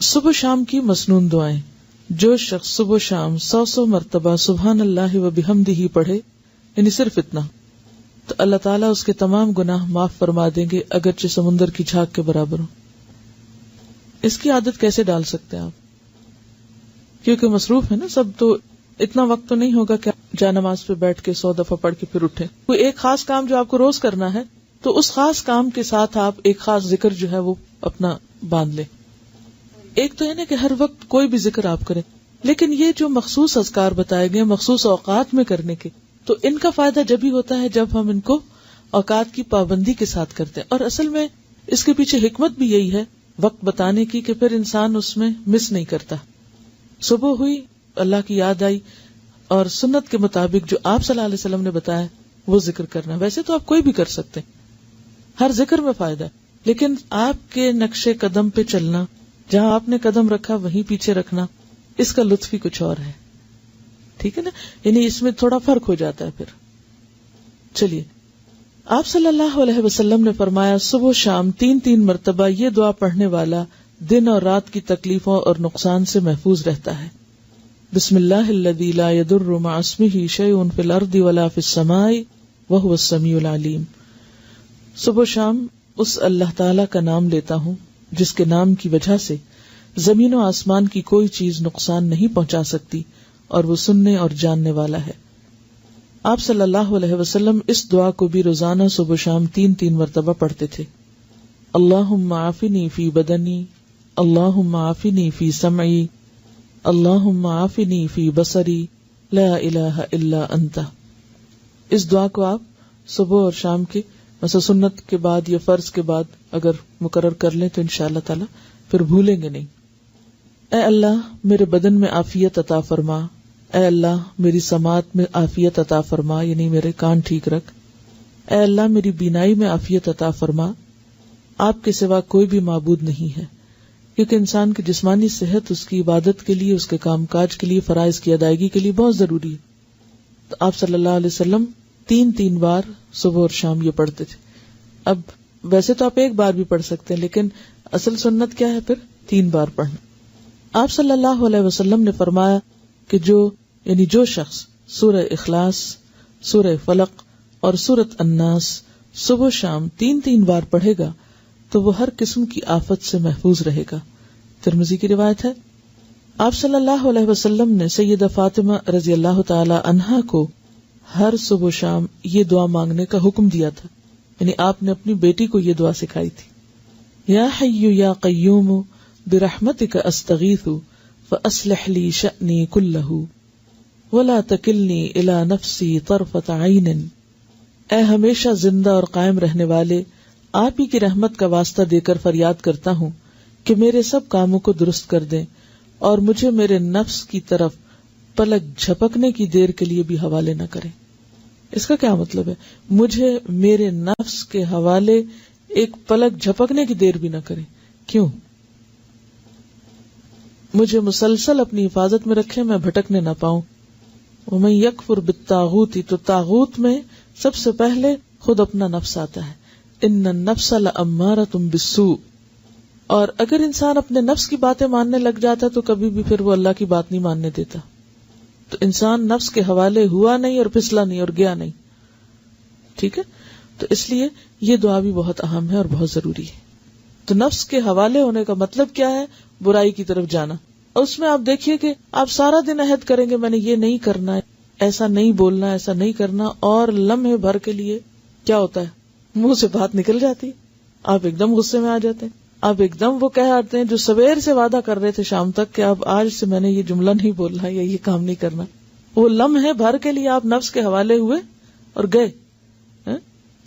صبح شام کی مسنون دعائیں. جو شخص صبح شام 100 مرتبہ سبحان اللہ و بحمدہ پڑھے، یعنی صرف اتنا، تو اللہ تعالیٰ اس کے تمام گناہ معاف فرما دیں گے اگرچہ سمندر کی جھاگ کے برابر ہو. اس کی عادت کیسے ڈال سکتے ہیں آپ؟ کیونکہ مصروف ہے نا سب، تو اتنا وقت تو نہیں ہوگا کہ جا نماز پہ بیٹھ کے 100 دفعہ پڑھ کے پھر اٹھیں. کوئی ایک خاص کام جو آپ کو روز کرنا ہے تو اس خاص کام کے ساتھ آپ ایک خاص ذکر جو ہے وہ اپنا باندھ لیں. ایک تو ہے نا کہ ہر وقت کوئی بھی ذکر آپ کریں، لیکن یہ جو مخصوص اذکار بتائے گئے مخصوص اوقات میں کرنے کے، تو ان کا فائدہ جب ہی ہوتا ہے جب ہم ان کو اوقات کی پابندی کے ساتھ کرتے ہیں. اور اصل میں اس کے پیچھے حکمت بھی یہی ہے وقت بتانے کی، کہ پھر انسان اس میں مس نہیں کرتا. صبح ہوئی، اللہ کی یاد آئی، اور سنت کے مطابق جو آپ صلی اللہ علیہ وسلم نے بتایا وہ ذکر کرنا. ویسے تو آپ کوئی بھی کر سکتے ہیں، ہر ذکر میں فائدہ ہے، لیکن آپ کے نقش قدم پہ چلنا، جہاں آپ نے قدم رکھا وہیں پیچھے رکھنا، اس کا لطف ہی کچھ اور ہے. ٹھیک ہے نا، یعنی اس میں تھوڑا فرق ہو جاتا ہے. پھر چلیے، آپ صلی اللہ علیہ وسلم نے فرمایا صبح و شام 3 مرتبہ یہ دعا پڑھنے والا دن اور رات کی تکلیفوں اور نقصان سے محفوظ رہتا ہے. بسم اللہ الذی لا یضر مع اسمہ شیء فی الارض ولا فی السماء وہو السمیع العلیم. صبح و شام اس اللہ تعالی کا نام لیتا ہوں جس کے نام کی وجہ سے زمین و آسمان کی کوئی چیز نقصان نہیں پہنچا سکتی، اور وہ سننے اور جاننے والا ہے. آپ صلی اللہ علیہ وسلم اس دعا کو بھی روزانہ صبح و شام 3 مرتبہ پڑھتے تھے. اللہم عافنی فی بدنی، اللہم عافنی فی سمعی، اللہم عافنی فی بصری، لا الہ الا انت. اس دعا کو آپ صبح اور شام کے مثلا سنت کے بعد یا فرض کے بعد اگر مقرر کر لیں تو انشاءاللہ تعالی پھر بھولیں گے نہیں. اے اللہ میرے بدن میں عافیت عطا فرما، اے اللہ میری سماعت میں عافیت عطا فرما، یعنی میرے کان ٹھیک رکھ. اے اللہ میری بینائی میں عافیت عطا فرما. آپ کے سوا کوئی بھی معبود نہیں ہے، کیونکہ انسان کی جسمانی صحت اس کی عبادت کے لیے، اس کے کام کاج کے لیے، فرائض کی ادائیگی کے لیے بہت ضروری ہے. تو آپ صلی اللہ علیہ وسلم 3 بار صبح اور شام یہ پڑھتے تھے. اب ویسے تو آپ ایک بار بھی پڑھ سکتے ہیں، لیکن اصل سنت کیا ہے پھر 3 بار پڑھنا. آپ صلی اللہ علیہ وسلم نے فرمایا کہ جو شخص سورہ اخلاص، سورہ فلق اور سورۃ الناس صبح شام 3 بار پڑھے گا تو وہ ہر قسم کی آفت سے محفوظ رہے گا. ترمذی کی روایت ہے. آپ صلی اللہ علیہ وسلم نے سیدہ فاطمہ رضی اللہ تعالی عنہا کو ہر صبح شام یہ دعا مانگنے کا حکم دیا تھا، یعنی آپ نے اپنی بیٹی کو یہ دعا سکھائی تھی. یا حی یا قیوم برحمتک استغیث فاصلح لی شأنی کلہ ولا تکلنی الی نفسی طرفۃ عین. اے ہمیشہ زندہ اور قائم رہنے والے، آپ ہی کی رحمت کا واسطہ دے کر فریاد کرتا ہوں کہ میرے سب کاموں کو درست کر دیں اور مجھے میرے نفس کی طرف پلک جھپکنے کی دیر کے لیے بھی حوالے نہ کریں. اس کا کیا مطلب ہے؟ مجھے میرے نفس کے حوالے ایک پلک جھپکنے کی دیر بھی نہ کریں. کیوں؟ مجھے مسلسل اپنی حفاظت میں رکھے، میں بھٹکنے نہ پاؤں. ومن یکفر بالطاغوت، تو طاغوت میں سب سے پہلے خود اپنا نفس آتا ہے. ان النفس لامارۃ بالسوء. اور اگر انسان اپنے نفس کی باتیں ماننے لگ جاتا تو کبھی بھی پھر وہ اللہ کی بات نہیں ماننے دیتا. تو انسان نفس کے حوالے ہوا نہیں اور پھسلا نہیں اور گیا نہیں. ٹھیک ہے، تو اس لیے یہ دعا بھی بہت اہم ہے اور بہت ضروری ہے. تو نفس کے حوالے ہونے کا مطلب کیا ہے؟ برائی کی طرف جانا. اس میں آپ دیکھیے کہ آپ سارا دن عہد کریں گے میں نے یہ نہیں کرنا ہے، ایسا نہیں بولنا، ایسا نہیں کرنا، اور لمحے بھر کے لیے کیا ہوتا ہے؟ منہ سے بات نکل جاتی، آپ ایک دم غصے میں آ جاتے ہیں، آپ ایک دم وہ کہہ آتے ہیں جو سویر سے وعدہ کر رہے تھے شام تک کہ اب آج سے میں نے یہ جملہ نہیں بولنا یا یہ کام نہیں کرنا. وہ لمحے بھر کے لیے آپ نفس کے حوالے ہوئے اور گئے.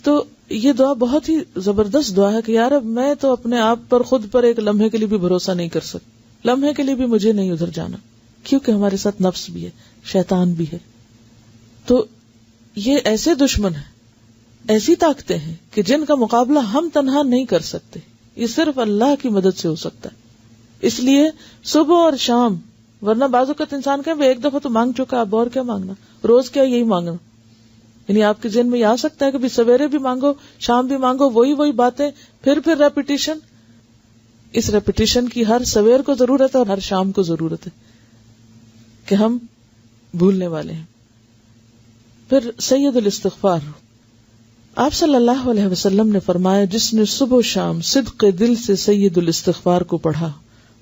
تو یہ دعا بہت ہی زبردست دعا ہے کہ یار اب میں تو اپنے آپ پر، خود پر ایک لمحے کے لیے بھی بھروسہ نہیں کر سکتا، لمحے کے لیے بھی مجھے نہیں ادھر جانا، کیونکہ ہمارے ساتھ نفس بھی ہے، شیطان بھی ہے. تو یہ ایسے دشمن ہیں، ایسی طاقتیں ہیں کہ جن کا مقابلہ ہم تنہا نہیں کر سکتے، یہ صرف اللہ کی مدد سے ہو سکتا ہے. اس لیے صبح اور شام، ورنہ بعض اوقات انسان کہیں ایک دفعہ تو مانگ چکا، اب اور کیا مانگنا، روز کیا یہی مانگنا. یعنی آپ کے ذہن میں یہ آ سکتا ہے کہ سویرے بھی مانگو، شام بھی مانگو، وہی باتیں، پھر ریپیٹیشن. اس ریپیٹیشن کی ہر سویر کو ضرورت ہے اور ہر شام کو ضرورت ہے کہ ہم بھولنے والے ہیں. پھر سید الاستغفار. آپ صلی اللہ علیہ وسلم نے فرمایا جس نے صبح و شام صدق دل سے سید الاستغفار کو پڑھا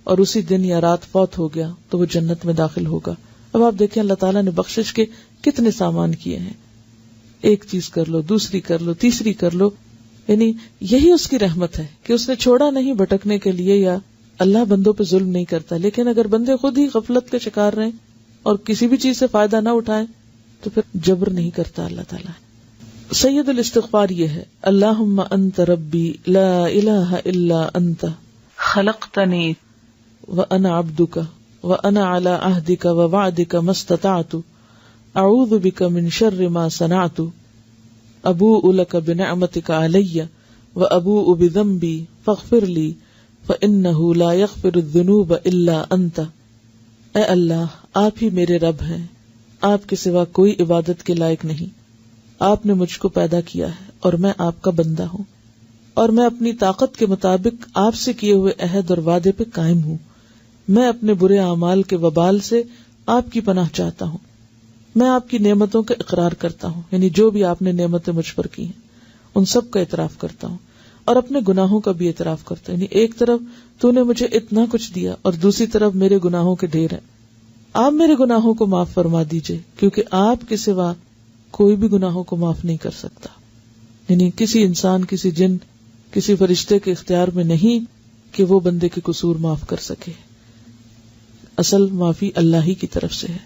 اور اسی دن یا رات فوت ہو گیا تو وہ جنت میں داخل ہوگا. اب آپ دیکھیں اللہ تعالیٰ نے بخشش کے کتنے سامان کیے ہیں. ایک چیز کر لو، دوسری کر لو، تیسری کر لو. یعنی یہی اس کی رحمت ہے کہ اس نے چھوڑا نہیں بھٹکنے کے لیے، یا اللہ بندوں پہ ظلم نہیں کرتا. لیکن اگر بندے خود ہی غفلت کے شکار رہیں اور کسی بھی چیز سے فائدہ نہ اٹھائیں تو پھر جبر نہیں کرتا اللہ تعالیٰ. سید الاستغفار یہ ہے: اللہم انت ربی لا الہ الا انت خلقتنی وانا عبدک وانا علی عہدک ووعدک ما استطعت اعوذ بک من شر ما صنعت ابوء لک بنعمتک علی وابوء بذنبی فاغفر لی فانہ لا یغفر الذنوب الا انت. اے اللہ، آپ ہی میرے رب ہیں، آپ کے سوا کوئی عبادت کے لائق نہیں. آپ نے مجھ کو پیدا کیا ہے اور میں آپ کا بندہ ہوں، اور میں اپنی طاقت کے مطابق آپ سے کیے ہوئے عہد اور وعدے پہ قائم ہوں. میں اپنے برے اعمال کے وبال سے آپ کی پناہ چاہتا ہوں. میں آپ کی نعمتوں کا اقرار کرتا ہوں، یعنی جو بھی آپ نے نعمتیں مجھ پر کی ہیں ان سب کا اعتراف کرتا ہوں، اور اپنے گناہوں کا بھی اعتراف کرتا ہوں. یعنی ایک طرف تو نے مجھے اتنا کچھ دیا اور دوسری طرف میرے گناہوں کے ڈھیر ہیں. آپ میرے گناہوں کو معاف فرما دیجئے، کیونکہ آپ کے سوا کوئی بھی گناہوں کو معاف نہیں کر سکتا. یعنی کسی انسان، کسی جن، کسی فرشتے کے اختیار میں نہیں کہ وہ بندے کے قصور معاف کر سکے. اصل معافی اللہ ہی کی طرف سے ہے.